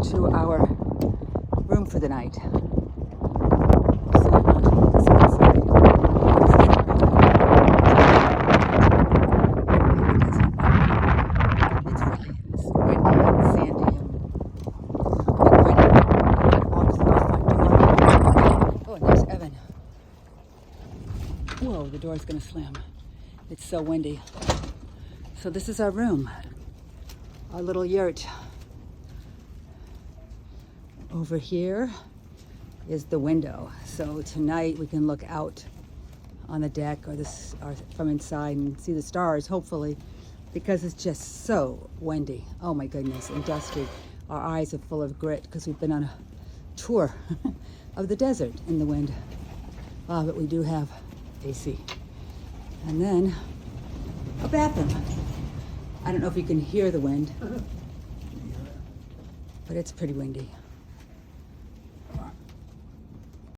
to our room for the night. Whoa, the door's gonna slam. It's so windy. So this is our room, our little yurt. Over here is the window. So tonight we can look out on the deck or from inside and see the stars, hopefully, because it's just so windy. Oh my goodness, and dusty. Our eyes are full of grit because we've been on a tour of the desert in the wind. But we do have AC. And then a bathroom. I don't know if you can hear the wind, but it's pretty windy.